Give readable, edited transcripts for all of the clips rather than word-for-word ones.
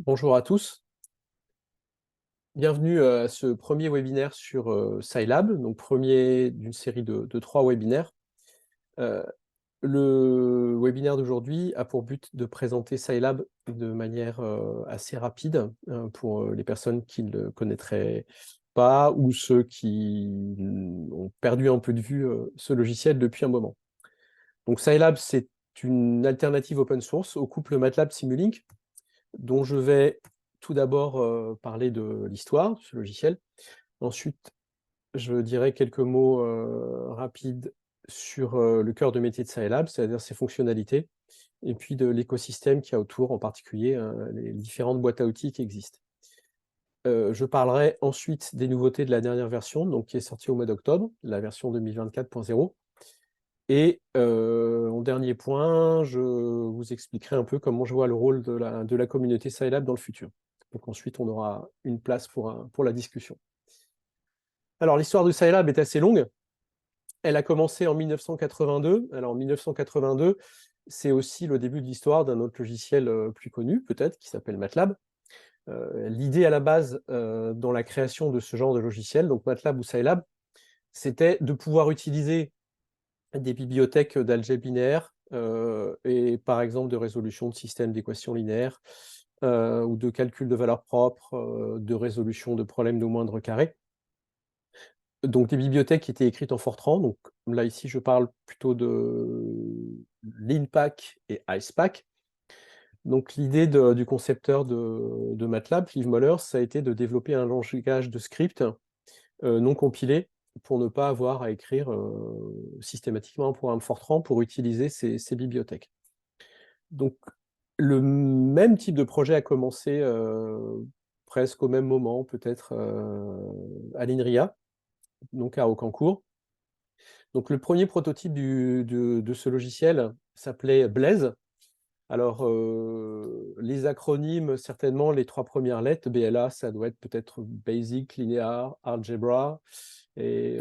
Bonjour à tous, bienvenue à ce premier webinaire sur Scilab, donc premier d'une série de 3 webinaires. Le webinaire d'aujourd'hui a pour but de présenter Scilab de manière assez rapide pour les personnes qui ne le connaîtraient pas ou ceux qui ont perdu un peu de vue ce logiciel depuis un moment. Donc Scilab, c'est une alternative open source au couple MATLAB Simulink, dont je vais tout d'abord parler de l'histoire de ce logiciel. Ensuite, je dirai quelques mots rapides sur le cœur de métier de Scilab, c'est-à-dire ses fonctionnalités, et puis de l'écosystème qu'il y a autour, en particulier les différentes boîtes à outils qui existent. Je parlerai ensuite des nouveautés de la dernière version, donc qui est sortie au mois d'octobre, la version 2024.0. Et en dernier point, je vous expliquerai un peu comment je vois le rôle de la communauté Scilab dans le futur. Donc ensuite, on aura une place pour la discussion. Alors, l'histoire de Scilab est assez longue. Elle a commencé en 1982. Alors, en 1982, c'est aussi le début de l'histoire d'un autre logiciel plus connu, peut-être, qui s'appelle MATLAB. L'idée à la base, dans la création de ce genre de logiciel, donc MATLAB ou Scilab, c'était de pouvoir utiliser des bibliothèques d'algèbre binaire et par exemple de résolution de systèmes d'équations linéaires ou de calcul de valeurs propres, de résolution de problèmes de moindre carré. Donc des bibliothèques qui étaient écrites en Fortran. Donc là ici je parle plutôt de LeanPack et IcePack. Donc l'idée du concepteur de MATLAB, Liv Moller, ça a été de développer un langage de script non compilé pour ne pas avoir à écrire systématiquement un programme Fortran pour utiliser ces bibliothèques. Donc le même type de projet a commencé presque au même moment, peut-être à l'INRIA, donc à Aucancourt. Donc le premier prototype de ce logiciel s'appelait Blaze. Alors les acronymes, certainement les 3 premières lettres, BLA, ça doit être peut-être Basic, Linear, Algebra, et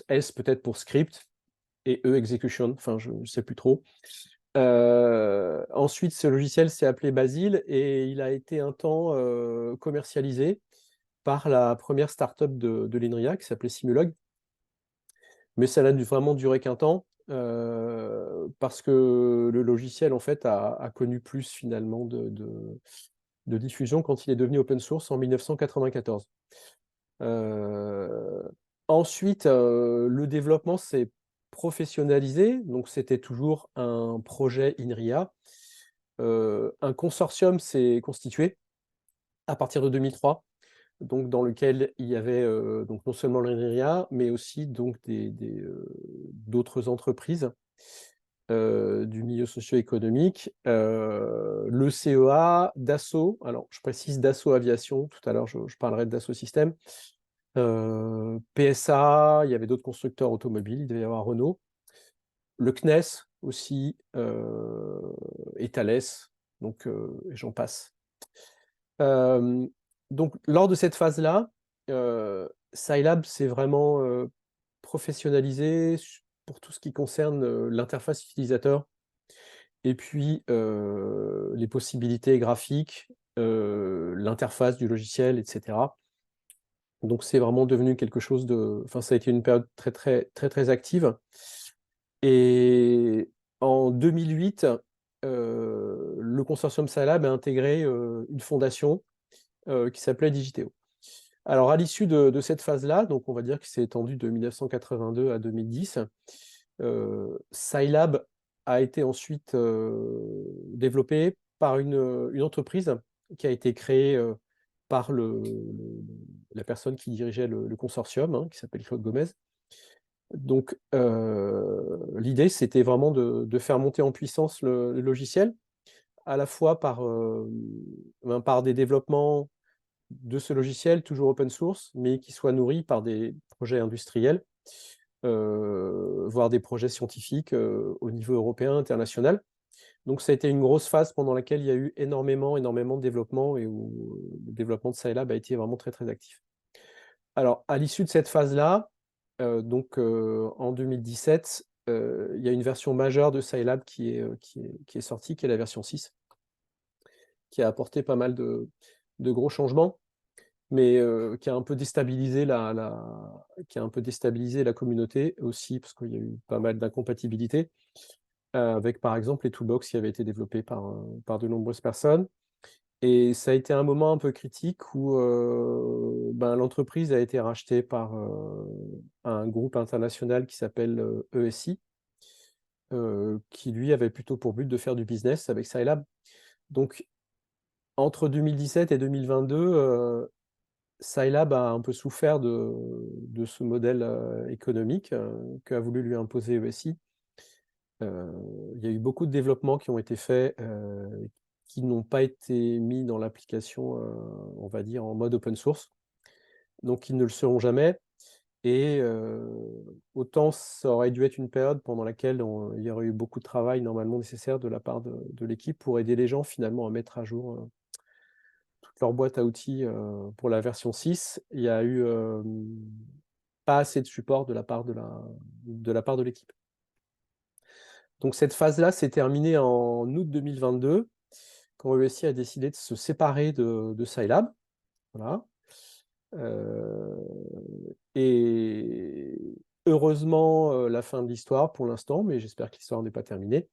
S peut-être pour Script, et E Execution, enfin je ne sais plus trop. Ensuite, ce logiciel s'est appelé Basil, et il a été un temps commercialisé par la première startup de l'INRIA, qui s'appelait Simulog. Mais ça n'a vraiment duré qu'un temps, parce que le logiciel, en fait, a connu plus, finalement, de diffusion quand il est devenu open source en 1994. Ensuite, le développement s'est professionnalisé, donc c'était toujours un projet INRIA. Un consortium s'est constitué à partir de 2003, donc dans lequel il y avait donc non seulement l'INRIA, mais aussi donc d'autres entreprises du milieu socio-économique, le CEA, Dassault. Alors, je précise Dassault Aviation, tout à l'heure je parlerai de Dassault Systèmes, PSA, il y avait d'autres constructeurs automobiles, il devait y avoir Renault, le CNES aussi, et Thales, donc et j'en passe. Donc lors de cette phase-là, Scilab s'est vraiment professionnalisé pour tout ce qui concerne l'interface utilisateur et puis les possibilités graphiques, l'interface du logiciel, etc. Donc c'est vraiment devenu quelque chose de... Enfin, ça a été une période très, très, très, très active. Et en 2008, le consortium Scilab a intégré une fondation qui s'appelait Digiteo. Alors, à l'issue de cette phase-là, donc on va dire que c'est étendu de 1982 à 2010, Scilab a été ensuite développé par une entreprise qui a été créée par la personne qui dirigeait le consortium, hein, qui s'appelle Claude Gomez. Donc, l'idée, c'était vraiment de faire monter en puissance le logiciel, à la fois par des développements de ce logiciel, toujours open source, mais qui soit nourri par des projets industriels, voire des projets scientifiques au niveau européen, international. Donc ça a été une grosse phase pendant laquelle il y a eu énormément de développement et où le développement de Scilab a été vraiment très, très actif. Alors, à l'issue de cette phase-là, donc en 2017, il y a une version majeure de Scilab qui est sortie, qui est la version 6. qui a apporté pas mal de gros changements, mais qui a un peu déstabilisé qui a un peu déstabilisé la communauté aussi, parce qu'il y a eu pas mal d'incompatibilités, avec par exemple les toolbox qui avaient été développés par de nombreuses personnes. Et ça a été un moment un peu critique où ben, l'entreprise a été rachetée par un groupe international qui s'appelle ESI, qui lui avait plutôt pour but de faire du business avec Scilab. Donc entre 2017 et 2022, Scilab a un peu souffert de ce modèle économique qu'a voulu lui imposer ESI. Il y a eu beaucoup de développements qui ont été faits, qui n'ont pas été mis dans l'application, on va dire en mode open source, donc ils ne le seront jamais. Et autant ça aurait dû être une période pendant laquelle il y aurait eu beaucoup de travail normalement nécessaire de la part de l'équipe pour aider les gens finalement à mettre à jour toute leur boîte à outils pour la version 6. Il y a eu pas assez de support de la part de l'équipe. Donc cette phase-là s'est terminée en août 2022, quand ESI a décidé de se séparer de Scilab. Voilà. Et heureusement, la fin de l'histoire pour l'instant, mais j'espère que l'histoire n'est pas terminée.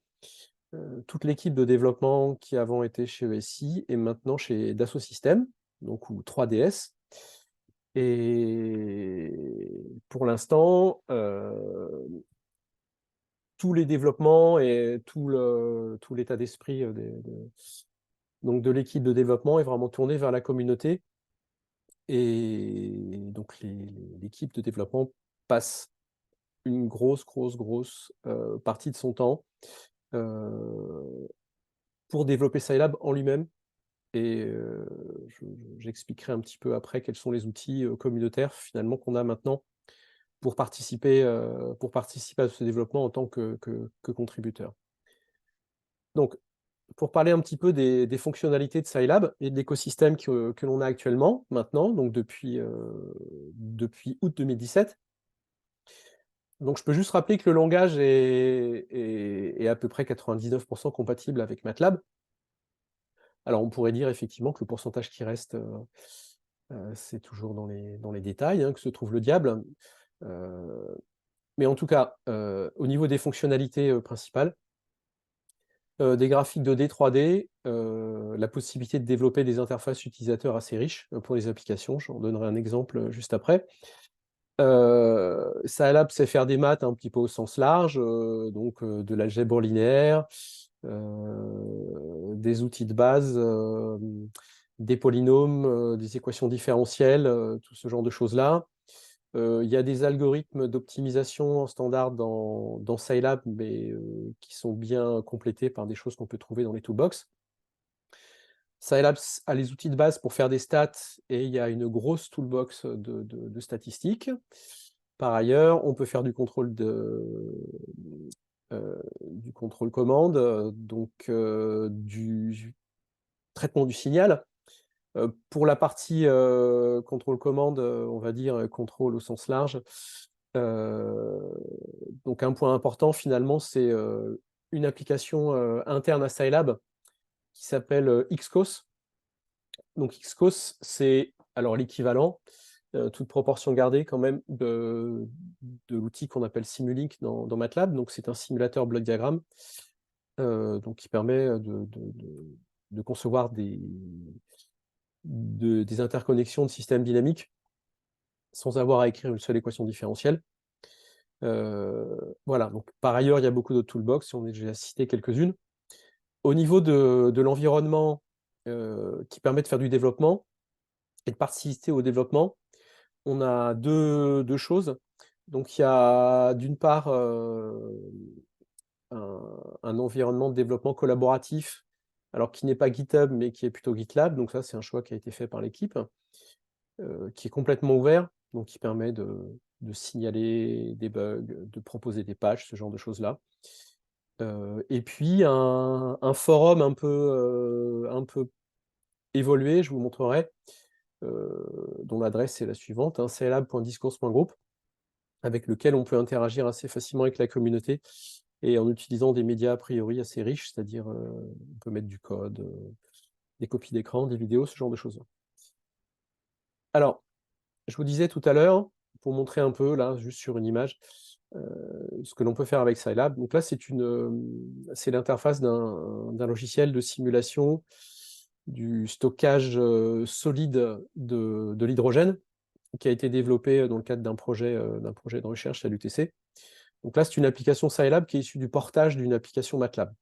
Toute l'équipe de développement qui avant était chez ESI est maintenant chez Dassault Systèmes, donc ou 3DS. Et pour l'instant, tous les développements et tout l'état d'esprit donc de l'équipe de développement est vraiment tourné vers la communauté. Et donc l'équipe de développement passe une grosse partie de son temps pour développer Scilab en lui-même. Et j'expliquerai un petit peu après quels sont les outils communautaires finalement qu'on a maintenant pour participer à ce développement en tant que contributeur. Donc, pour parler un petit peu des fonctionnalités de Scilab et de l'écosystème que l'on a actuellement, maintenant, donc depuis août 2017. Donc je peux juste rappeler que le langage est à peu près 99% compatible avec MATLAB. Alors on pourrait dire effectivement que le pourcentage qui reste, c'est toujours dans les détails, hein, que se trouve le diable. Mais en tout cas, au niveau des fonctionnalités principales, des graphiques 2D, 3D, la possibilité de développer des interfaces utilisateurs assez riches pour les applications. J'en donnerai un exemple juste après. Scilab sait faire des maths un petit peu au sens large, donc de l'algèbre linéaire, des outils de base, des polynômes, des équations différentielles, tout ce genre de choses-là. Il y a des algorithmes d'optimisation en standard dans Scilab, mais qui sont bien complétés par des choses qu'on peut trouver dans les toolbox. Scilab a les outils de base pour faire des stats, et il y a une grosse toolbox de statistiques. Par ailleurs, on peut faire du contrôle commande, donc du traitement du signal. Pour la partie contrôle commande, on va dire contrôle au sens large, donc un point important finalement, c'est une application interne à Scilab qui s'appelle Xcos. Donc Xcos, c'est alors l'équivalent, toute proportion gardée quand même, de l'outil qu'on appelle Simulink dans MATLAB. Donc c'est un simulateur bloc diagramme, donc qui permet de concevoir des interconnexions de systèmes dynamiques sans avoir à écrire une seule équation différentielle. Voilà, donc par ailleurs, il y a beaucoup d'autres toolbox, on a déjà cité quelques-unes. Au niveau de l'environnement qui permet de faire du développement et de participer au développement, on a deux choses. Donc il y a d'une part un environnement de développement collaboratif, alors qui n'est pas GitHub, mais qui est plutôt GitLab. Donc ça, c'est un choix qui a été fait par l'équipe, qui est complètement ouvert, donc qui permet de signaler des bugs, de proposer des patchs, ce genre de choses-là. Et puis un forum un peu évolué, je vous montrerai, dont l'adresse est la suivante, hein, scilab.discourse.group, avec lequel on peut interagir assez facilement avec la communauté et en utilisant des médias a priori assez riches, c'est-à-dire on peut mettre du code, des copies d'écran, des vidéos, ce genre de choses. Alors, je vous disais tout à l'heure, pour montrer un peu, là, juste sur une image, ce que l'on peut faire avec Scilab. Donc là, c'est l'interface d'un logiciel de simulation du stockage solide de l'hydrogène, qui a été développé dans le cadre d'un projet de recherche à l'UTC. Donc là, c'est une application Scilab qui est issue du portage d'une application MATLAB.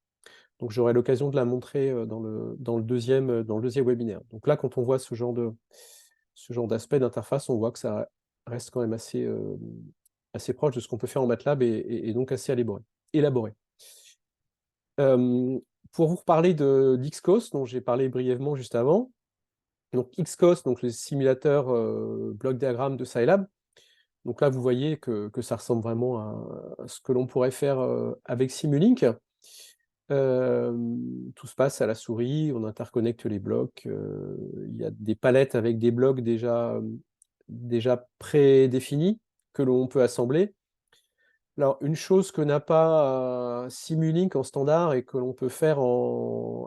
Donc j'aurai l'occasion de la montrer dans le deuxième webinaire. Donc là, quand on voit ce genre d'aspect d'interface, on voit que ça reste quand même assez proche de ce qu'on peut faire en MATLAB et donc assez élaboré. Pour vous reparler d'Xcos, dont j'ai parlé brièvement juste avant, donc Xcos, donc le simulateur bloc diagramme de Scilab. Donc là, vous voyez que ça ressemble vraiment à ce que l'on pourrait faire avec Simulink. Tout se passe à la souris, on interconnecte les blocs. Il y a des palettes avec des blocs déjà prédéfinis que l'on peut assembler. Alors, une chose que n'a pas Simulink en standard et que l'on peut faire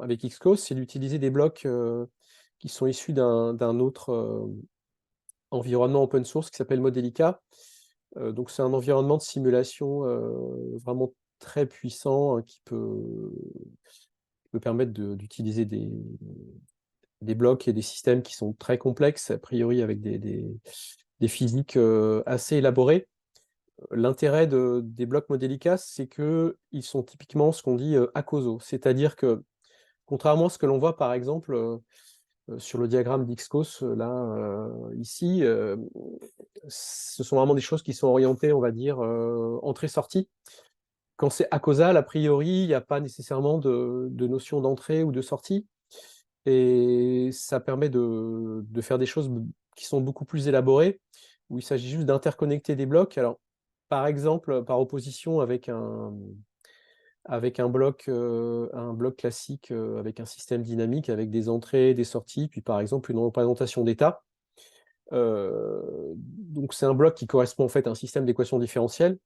avec Xcos, c'est d'utiliser des blocs qui sont issus d'un autre environnement open source qui s'appelle Modelica. Donc c'est un environnement de simulation vraiment très puissant, hein, qui peut permettre d'utiliser des blocs et des systèmes qui sont très complexes, a priori avec des physiques assez élaborées. L'intérêt des blocs Modelica, c'est qu'ils sont typiquement ce qu'on dit acausaux, c'est-à-dire que, contrairement à ce que l'on voit par exemple sur le diagramme d'Xcos, là, ici, ce sont vraiment des choses qui sont orientées, on va dire, entrée-sortie. Quand c'est acausal, a priori, il n'y a pas nécessairement de notion d'entrée ou de sortie. Et ça permet de faire des choses qui sont beaucoup plus élaborées, où il s'agit juste d'interconnecter des blocs. Alors, par exemple, par opposition avec un bloc classique, avec un système dynamique, avec des entrées, des sorties, puis par exemple une représentation d'état. Donc c'est un bloc qui correspond en fait à un système d'équations différentielles.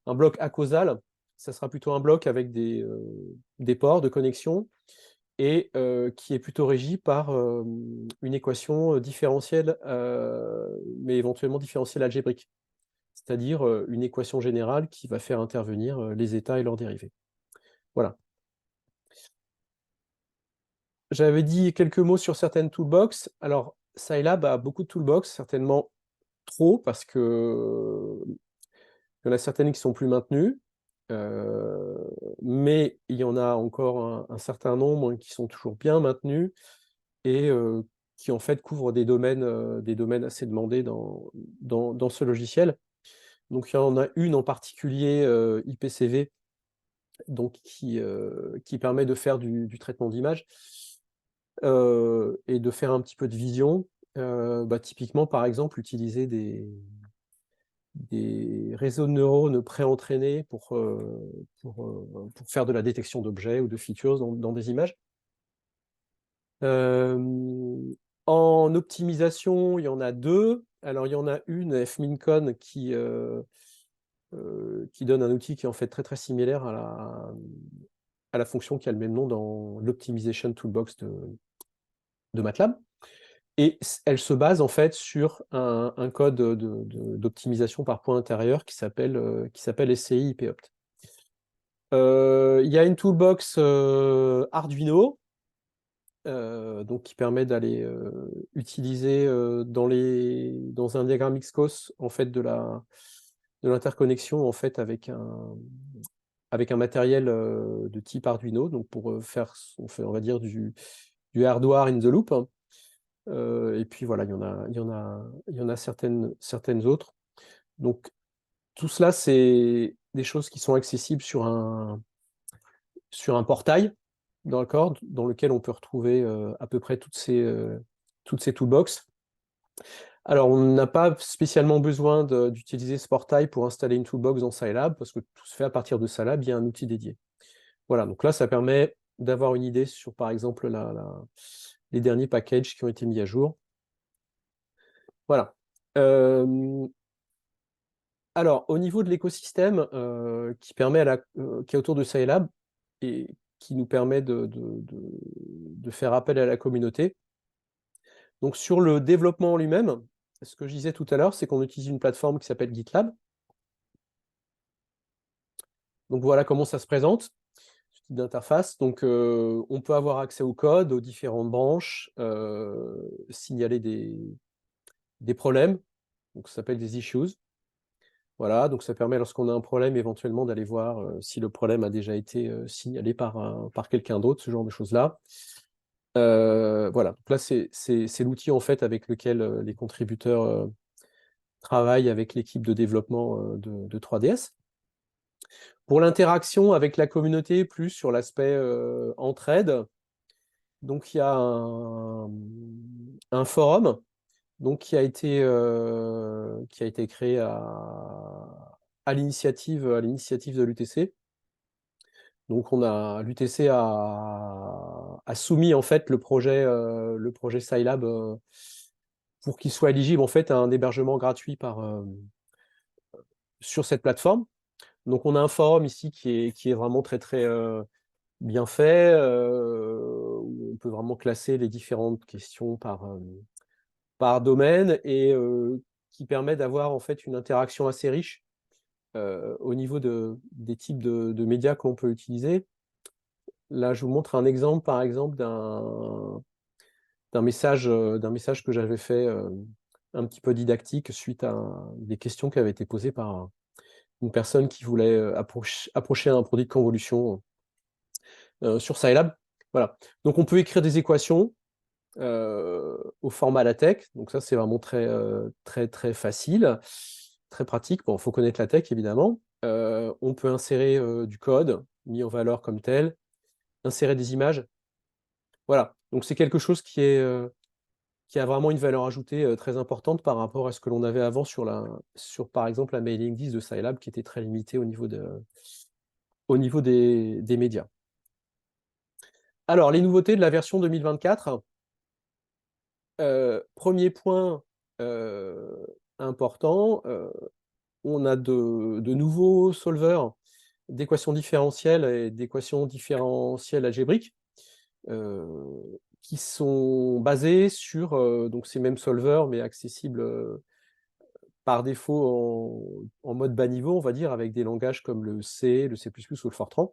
Un bloc acausal, ça sera plutôt un bloc avec des ports de connexion et qui est plutôt régi par une équation différentielle, mais éventuellement différentielle algébrique, c'est-à-dire une équation générale qui va faire intervenir les états et leurs dérivés. Voilà. J'avais dit quelques mots sur certaines toolbox. Alors, Scilab a beaucoup de toolbox, certainement trop, parce que il y en a certaines qui sont plus maintenues, mais il y en a encore un certain nombre qui sont toujours bien maintenues et qui en fait couvrent des domaines assez demandés dans ce logiciel. Donc il y en a une en particulier, IPCV, donc qui permet de faire du traitement d'image et de faire un petit peu de vision. Typiquement, par exemple, utiliser des réseaux de neurones préentraînés pour faire de la détection d'objets ou de features dans des images. En optimisation, il y en a deux. Alors, il y en a une, fmincon, qui donne un outil qui est en fait très très similaire à la fonction qui a le même nom dans l'Optimization Toolbox de MATLAB. Et elle se base en fait sur un code d'optimisation par point intérieur qui s'appelle SCI IPOpt. Il y a une toolbox Arduino, donc qui permet d'aller utiliser dans un diagramme XCOS en fait de l'interconnexion en fait avec un matériel de type Arduino, donc pour faire, on va dire du hardware in the loop, hein. Et puis voilà, il y en a certaines autres. Donc tout cela, c'est des choses qui sont accessibles sur un portail, d'accord, dans lequel on peut retrouver à peu près toutes ces toolbox. Alors, on n'a pas spécialement besoin d'utiliser ce portail pour installer une toolbox dans Scilab, parce que tout se fait à partir de Scilab, il y a un outil dédié. Voilà, donc là, ça permet d'avoir une idée sur, par exemple, les derniers packages qui ont été mis à jour. Voilà. Alors, au niveau de l'écosystème qui est autour de Scilab, et qui nous permet de faire appel à la communauté. Donc sur le développement en lui-même, ce que je disais tout à l'heure, c'est qu'on utilise une plateforme qui s'appelle GitLab. Donc voilà comment ça se présente, ce type d'interface. Donc on peut avoir accès au code, aux différentes branches, signaler des problèmes, donc ça s'appelle des issues. Voilà, donc ça permet, lorsqu'on a un problème, éventuellement d'aller voir si le problème a déjà été signalé par quelqu'un d'autre, ce genre de choses-là. Voilà, donc là, c'est l'outil en fait avec lequel les contributeurs travaillent avec l'équipe de développement de 3DS. Pour l'interaction avec la communauté, plus sur l'aspect entraide, donc il y a un forum donc, qui a été créé à l'initiative de l'UTC. Donc l'UTC a soumis en fait le projet Scilab pour qu'il soit éligible en fait à un hébergement gratuit sur cette plateforme. Donc on a un forum ici qui est vraiment très très bien fait, où on peut vraiment classer les différentes questions par domaine et qui permet d'avoir en fait une interaction assez riche au niveau des types de médias que l'on peut utiliser. Là, je vous montre un exemple, par exemple, d'un message que j'avais fait un petit peu didactique suite à des questions qui avaient été posées par une personne qui voulait approcher un produit de convolution sur Scilab. Voilà. Donc, on peut écrire des équations au format LaTeX. Donc ça, c'est vraiment très, très, très facile, très pratique. Bon, il faut connaître LaTeX, évidemment. On peut insérer du code mis en valeur comme tel, insérer des images. Voilà. Donc c'est quelque chose qui a vraiment une valeur ajoutée très importante par rapport à ce que l'on avait avant sur, par exemple, la mailing list de Scilab, qui était très limitée au niveau des médias. Alors, les nouveautés de la version 2024. Premier point important, on a de nouveaux solvers d'équations différentielles et d'équations différentielles algébriques qui sont basés sur donc ces mêmes solvers, mais accessibles par défaut en mode bas niveau, on va dire, avec des langages comme le C, le C++ ou le Fortran.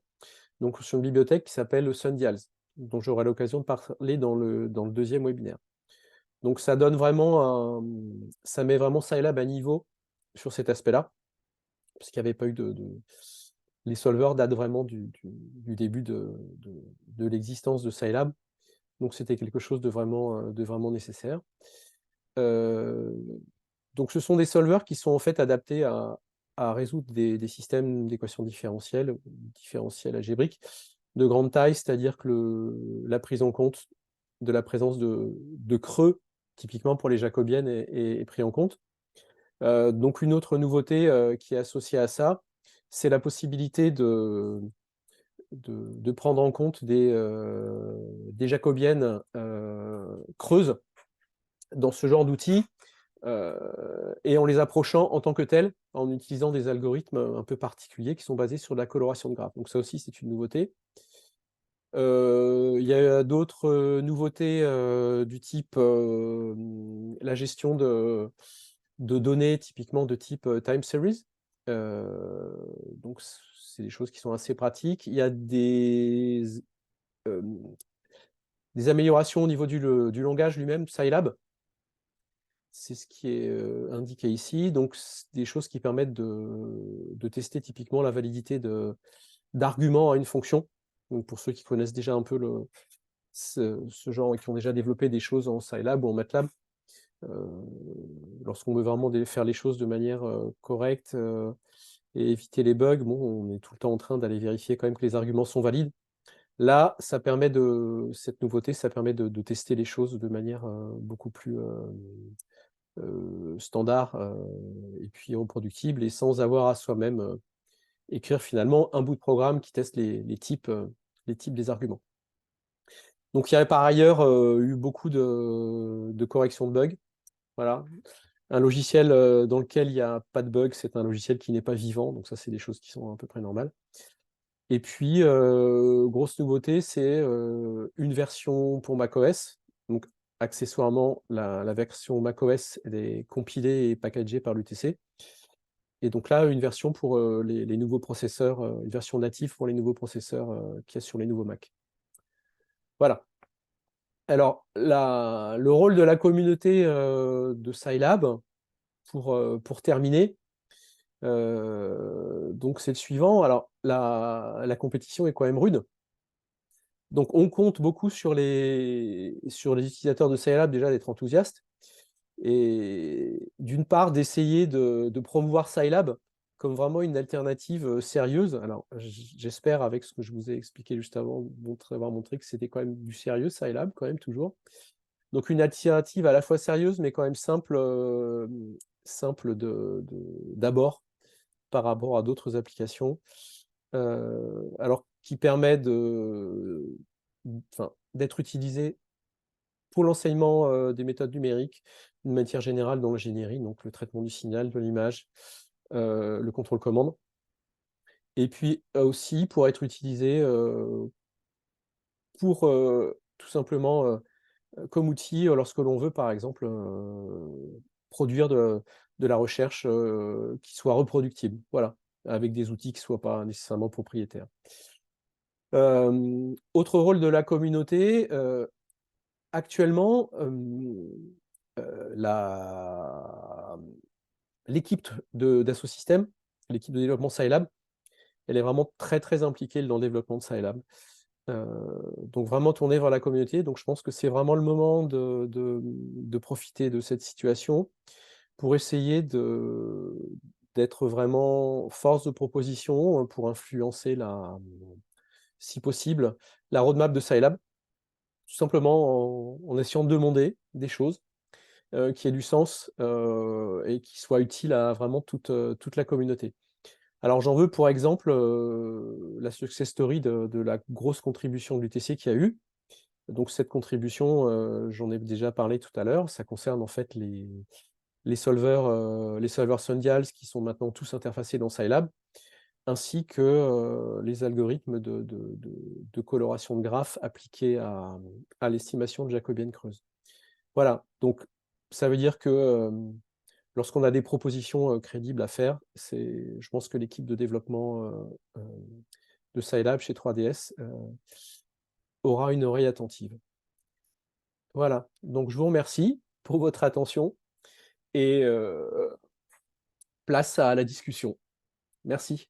Donc sur une bibliothèque qui s'appelle le SunDials, dont j'aurai l'occasion de parler dans le deuxième webinaire. Donc ça donne vraiment ça met vraiment Scilab à niveau sur cet aspect-là, parce qu'il n'y avait pas eu les solvers datent vraiment du début de l'existence de Scilab, donc c'était quelque chose de vraiment nécessaire. Donc ce sont des solvers qui sont en fait adaptés à résoudre des systèmes d'équations différentielles algébriques de grande taille, c'est-à-dire que la prise en compte de la présence de creux, typiquement pour les jacobiennes, est pris en compte. Donc une autre nouveauté qui est associée à ça, c'est la possibilité de prendre en compte des jacobiennes creuses dans ce genre d'outils, et en les approchant en tant que telles, en utilisant des algorithmes un peu particuliers qui sont basés sur la coloration de graphes. Donc ça aussi, c'est une nouveauté. Il y a d'autres nouveautés du type la gestion de données typiquement de type time series. Donc c'est des choses qui sont assez pratiques. Il y a des améliorations au niveau du langage lui-même, Scilab. C'est ce qui est indiqué ici. Donc des choses qui permettent de tester typiquement la validité d'arguments à une fonction. Donc pour ceux qui connaissent déjà un peu ce genre et qui ont déjà développé des choses en Scilab ou en MATLAB, lorsqu'on veut vraiment faire les choses de manière correcte et éviter les bugs, bon, on est tout le temps en train d'aller vérifier quand même que les arguments sont valides. Là, cette nouveauté, ça permet de tester les choses de manière beaucoup plus standard et puis reproductible, et sans avoir à soi-même écrire finalement un bout de programme qui teste les types des arguments. Donc il y a par ailleurs eu beaucoup de corrections de bugs. Voilà. Un logiciel dans lequel il n'y a pas de bug, c'est un logiciel qui n'est pas vivant, donc ça c'est des choses qui sont à peu près normales. Et puis, grosse nouveauté, c'est une version pour macOS. Donc, accessoirement, la version macOS, elle est compilée et packagée par l'UTC. Et donc là, une version pour les nouveaux processeurs, une version native pour les nouveaux processeurs qu'il y a sur les nouveaux Mac. Voilà. Alors, le rôle de la communauté de Scilab, pour terminer, donc c'est le suivant. Alors, la compétition est quand même rude. Donc, on compte beaucoup sur les utilisateurs de Scilab déjà d'être enthousiastes. Et d'une part, d'essayer de promouvoir Scilab comme vraiment une alternative sérieuse. Alors, j'espère, avec ce que je vous ai expliqué juste avant, avoir montré que c'était quand même du sérieux, Scilab, quand même, toujours. Donc, une alternative à la fois sérieuse, mais quand même simple d'abord par rapport à d'autres applications. Alors, qui permet d'être utilisé pour l'enseignement des méthodes numériques, d'une matière générale dans l'ingénierie, donc le traitement du signal, de l'image, le contrôle commande. Et puis aussi pour être utilisé pour tout simplement comme outil lorsque l'on veut, par exemple, produire de la recherche qui soit reproductible, voilà, avec des outils qui ne soient pas nécessairement propriétaires. Autre rôle de la communauté, actuellement, l'équipe d'Assosystem, l'équipe de développement Scilab, elle est vraiment très, très impliquée dans le développement de Scilab. Donc vraiment tournée vers la communauté. Donc je pense que c'est vraiment le moment de profiter de cette situation pour essayer d'être vraiment force de proposition pour influencer, si possible, la roadmap de Scilab, tout simplement en essayant de demander des choses qui aient du sens et qui soient utiles à vraiment toute la communauté. Alors j'en veux pour exemple la success story de la grosse contribution de l'UTC qu'il y a eu. Donc cette contribution, j'en ai déjà parlé tout à l'heure, ça concerne en fait les solvers Sundials qui sont maintenant tous interfacés dans Scilab, ainsi que les algorithmes de coloration de graphes appliqués à l'estimation de jacobienne creuse. Voilà, donc ça veut dire que lorsqu'on a des propositions crédibles à faire, je pense que l'équipe de développement de Scilab chez 3DS aura une oreille attentive. Voilà, donc je vous remercie pour votre attention et place à la discussion. Merci.